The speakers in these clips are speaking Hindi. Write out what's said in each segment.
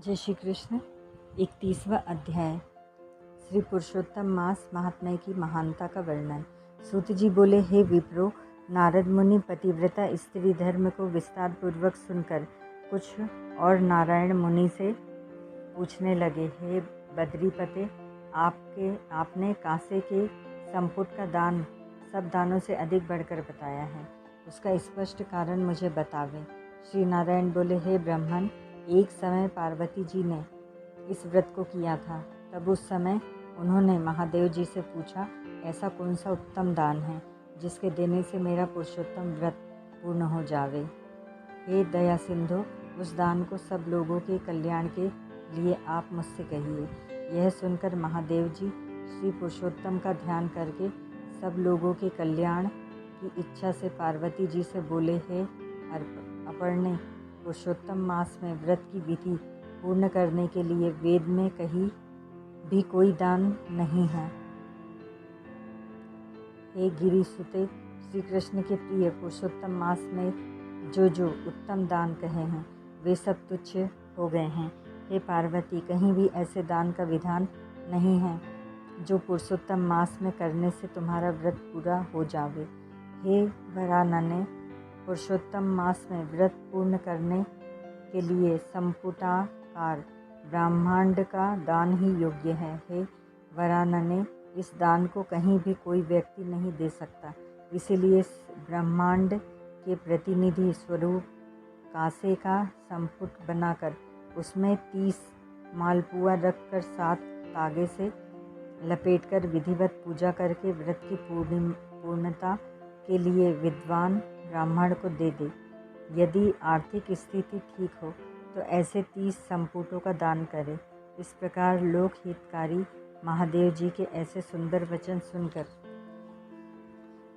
जय श्री कृष्ण। 31वां अध्याय श्री पुरुषोत्तम मास महात्म्य की महानता का वर्णन। सूत जी बोले, हे विप्रो, नारद मुनि पतिव्रता स्त्री धर्म को विस्तार पूर्वक सुनकर कुछ और नारायण मुनि से पूछने लगे, हे बद्रीपते, आपने कांसे के संपुट का दान सब दानों से अधिक बढ़कर बताया है, उसका स्पष्ट कारण मुझे बतावे। श्री नारायण बोले, हे ब्राह्मण, एक समय पार्वती जी ने इस व्रत को किया था। तब उस समय उन्होंने महादेव जी से पूछा, ऐसा कौन सा उत्तम दान है जिसके देने से मेरा पुरुषोत्तम व्रत पूर्ण हो जावे। हे दया सिंधु, उस दान को सब लोगों के कल्याण के लिए आप मुझसे कहिए। यह सुनकर महादेव जी श्री पुरुषोत्तम का ध्यान करके सब लोगों के कल्याण की इच्छा से पार्वती जी से बोले, हे अपर्णे, पुरुषोत्तम मास में व्रत की विधि पूर्ण करने के लिए वेद में कहीं भी कोई दान नहीं है। हे गिरिसुते, श्री कृष्ण के प्रिय पुरुषोत्तम मास में जो उत्तम दान कहे हैं वे सब तुच्छ हो गए हैं। हे पार्वती, कहीं भी ऐसे दान का विधान नहीं है जो पुरुषोत्तम मास में करने से तुम्हारा व्रत पूरा हो जावे। हे वरानने, पुरुषोत्तम मास में व्रत पूर्ण करने के लिए संपुटाकार ब्रह्मांड का दान ही योग्य है। हे वरानने, इस दान को कहीं भी कोई व्यक्ति नहीं दे सकता, इसीलिए ब्रह्मांड के प्रतिनिधि स्वरूप कांसे का संपुट बनाकर उसमें 30 मालपुआ रखकर 7 तागे से लपेटकर विधिवत पूजा करके व्रत की पूर्णता के लिए विद्वान ब्राह्मण को दे दे। यदि आर्थिक स्थिति ठीक हो तो ऐसे 30 संपुटों का दान करे। इस प्रकार लोक हितकारी महादेव जी के ऐसे सुंदर वचन सुनकर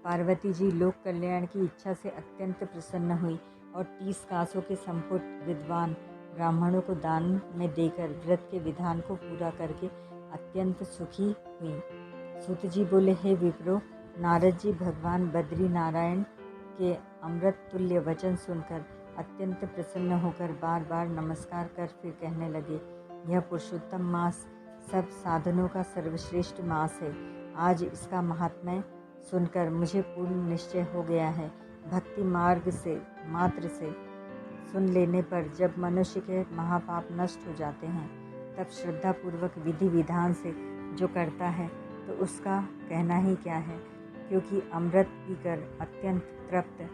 पार्वती जी लोक कल्याण की इच्छा से अत्यंत प्रसन्न हुई और 30 कांसों के संपुट विद्वान ब्राह्मणों को दान में देकर व्रत के विधान को पूरा करके अत्यंत सुखी हुई। सूत जी बोले, हे विप्रो, नारद जी भगवान बद्री नारायण के अमृत तुल्य वचन सुनकर अत्यंत प्रसन्न होकर बार बार नमस्कार कर फिर कहने लगे, यह पुरुषोत्तम मास सब साधनों का सर्वश्रेष्ठ मास है। आज इसका महात्म्य सुनकर मुझे पूर्ण निश्चय हो गया है। भक्ति मार्ग से मात्र से सुन लेने पर जब मनुष्य के महापाप नष्ट हो जाते हैं, तब श्रद्धापूर्वक विधि विधान से जो करता है तो उसका कहना ही क्या है, क्योंकि अमृत पीकर अत्यंत तृप्त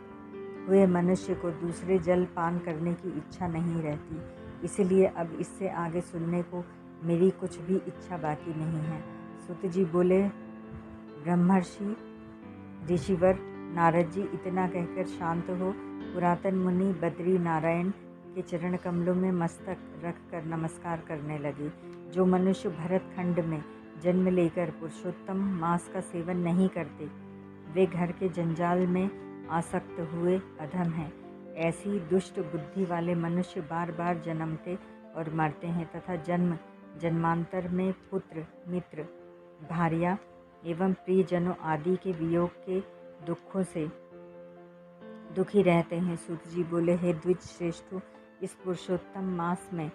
हुए मनुष्य को दूसरे जल पान करने की इच्छा नहीं रहती। इसलिए अब इससे आगे सुनने को मेरी कुछ भी इच्छा बाकी नहीं है। सूत जी बोले, ब्रह्मर्षि ऋषिवर नारद जी, इतना कहकर शांत हो पुरातन मुनि बद्री नारायण के चरण कमलों में मस्तक रखकर नमस्कार करने लगे। जो मनुष्य भरत खंड में जन्म लेकर पुरुषोत्तम मास का सेवन नहीं करते, वे घर के जंजाल में आसक्त हुए अधम हैं। ऐसी दुष्ट बुद्धि वाले मनुष्य बार बार जन्मते और मरते हैं तथा जन्म जन्मांतर में पुत्र, मित्र, भार्या एवं प्रियजनों आदि के वियोग के दुखों से दुखी रहते हैं। सूत जी बोले, हे द्विज श्रेष्ठों, इस पुरुषोत्तम मास में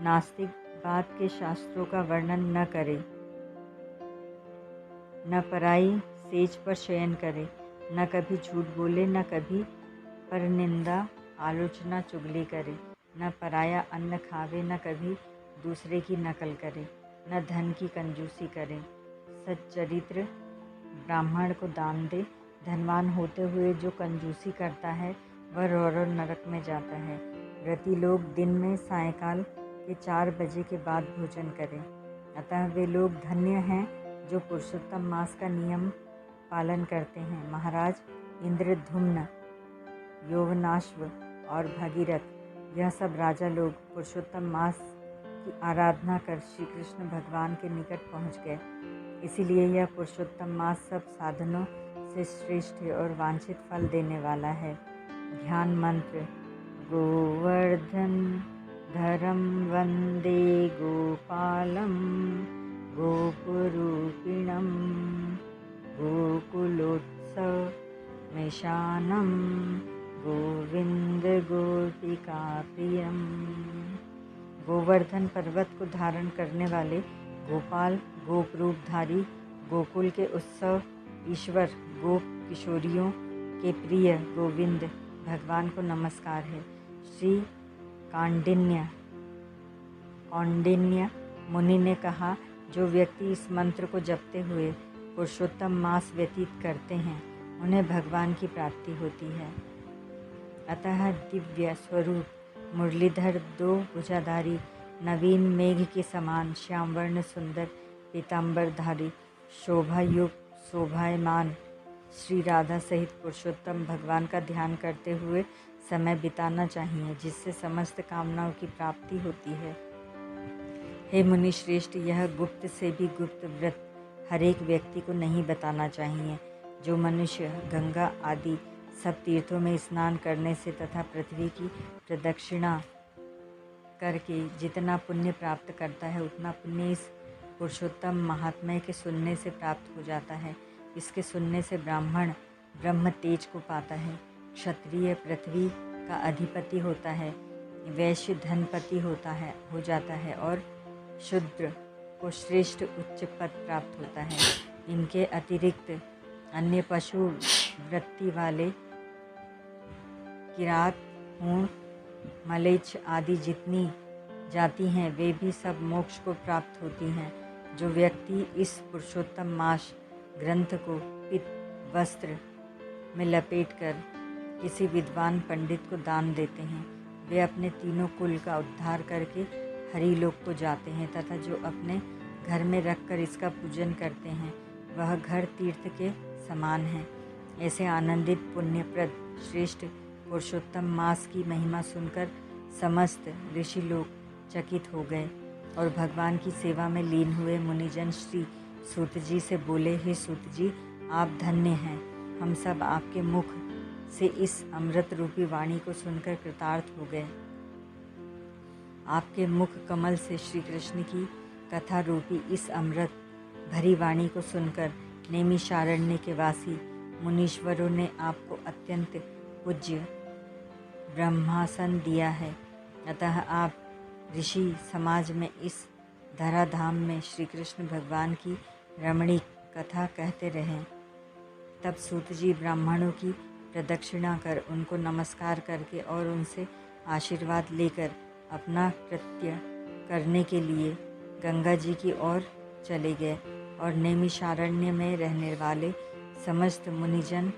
नास्तिक बात के शास्त्रों का वर्णन न करे, न पराई सेज पर शयन करे, न कभी झूठ बोले, न कभी परनिंदा आलोचना चुगली करे, न पराया अन्न खावे, न कभी दूसरे की नकल करे, न धन की कंजूसी करे, सच्चरित्र ब्राह्मण को दान दे। धनवान होते हुए जो कंजूसी करता है वह रौरव नरक में जाता है। व्रती लोग दिन में सायंकाल के 4 बजे के बाद भोजन करें। अतः वे लोग धन्य हैं जो पुरुषोत्तम मास का नियम पालन करते हैं। महाराज इंद्रधुम्न, यौवनाश्व और भगीरथ, यह सब राजा लोग पुरुषोत्तम मास की आराधना कर श्री कृष्ण भगवान के निकट पहुँच गए। इसीलिए यह पुरुषोत्तम मास सब साधनों से श्रेष्ठ है और वांछित फल देने वाला है। ध्यान मंत्र। गोवर्धन धरम वंदे गोपालम गोपुरूपिणम गोकुलोत्सव मेशानम गोविंद गोपिका प्रियम। गोवर्धन पर्वत को धारण करने वाले गोपाल, गोप रूपधारी, गोकुल के उत्सव ईश्वर, गोप किशोरियों के प्रिय गोविंद भगवान को नमस्कार है। श्री कौंडिन्य मुनि ने कहा, जो व्यक्ति इस मंत्र को जपते हुए पुरुषोत्तम मास व्यतीत करते हैं, उन्हें भगवान की प्राप्ति होती है। अतः दिव्य स्वरूप मुरलीधर, दो भुजाधारी, नवीन मेघ के समान श्यामवर्ण सुंदर पीताम्बरधारी, शोभायुक्त शोभायमान श्री राधा सहित पुरुषोत्तम भगवान का ध्यान करते हुए समय बिताना चाहिए, जिससे समस्त कामनाओं की प्राप्ति होती है। हे मुनि श्रेष्ठ, यह गुप्त से भी गुप्त व्रत हर एक व्यक्ति को नहीं बताना चाहिए। जो मनुष्य गंगा आदि सब तीर्थों में स्नान करने से तथा पृथ्वी की प्रदक्षिणा करके जितना पुण्य प्राप्त करता है, उतना पुण्य इस पुरुषोत्तम महात्म्य के सुनने से प्राप्त हो जाता है। इसके सुनने से ब्राह्मण ब्रह्म तेज को पाता है, क्षत्रिय पृथ्वी का अधिपति होता है, वैश्य धनपति हो जाता है और शूद्र को श्रेष्ठ उच्च पद प्राप्त होता है। इनके अतिरिक्त अन्य पशु वृत्ति वाले किरात, हूण, मलेच्छ आदि जितनी जाति हैं, वे भी सब मोक्ष को प्राप्त होती हैं। जो व्यक्ति इस पुरुषोत्तम मास ग्रंथ को पित्त वस्त्र में लपेटकर किसी विद्वान पंडित को दान देते हैं, वे अपने तीनों कुल का उद्धार करके हरिलोक को जाते हैं, तथा जो अपने घर में रखकर इसका पूजन करते हैं, वह घर तीर्थ के समान है। ऐसे आनंदित पुण्यप्रद श्रेष्ठ पुरुषोत्तम मास की महिमा सुनकर समस्त ऋषि लोग चकित हो गए और भगवान की सेवा में लीन हुए। मुनिजन श्री सूत जी से बोले, हे सूत जी, आप धन्य हैं। हम सब आपके मुख से इस अमृत रूपी वाणी को सुनकर कृतार्थ हो गए। आपके मुख कमल से श्री कृष्ण की कथा रूपी इस अमृत भरी वाणी को सुनकर नैमिषारण्य के वासी मुनीश्वरों ने आपको अत्यंत पूज्य ब्रह्मासन दिया है। अतः आप ऋषि समाज में इस धराधाम में श्री कृष्ण भगवान की रमणीक कथा कहते रहें। तब सूत जी ब्राह्मणों की प्रदक्षिणा कर उनको नमस्कार करके और उनसे आशीर्वाद लेकर अपना कृत्य करने के लिए गंगा जी की ओर चले गए और नैमिषारण्य में रहने वाले समस्त मुनिजन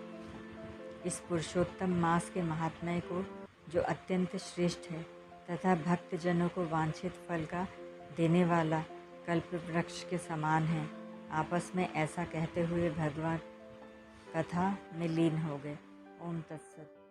इस पुरुषोत्तम मास के महात्म्य को, जो अत्यंत श्रेष्ठ है तथा भक्तजनों को वांछित फल का देने वाला कल्प वृक्ष के समान है, आपस में ऐसा कहते हुए भगवत कथा में लीन हो गए। ओम तत्सत।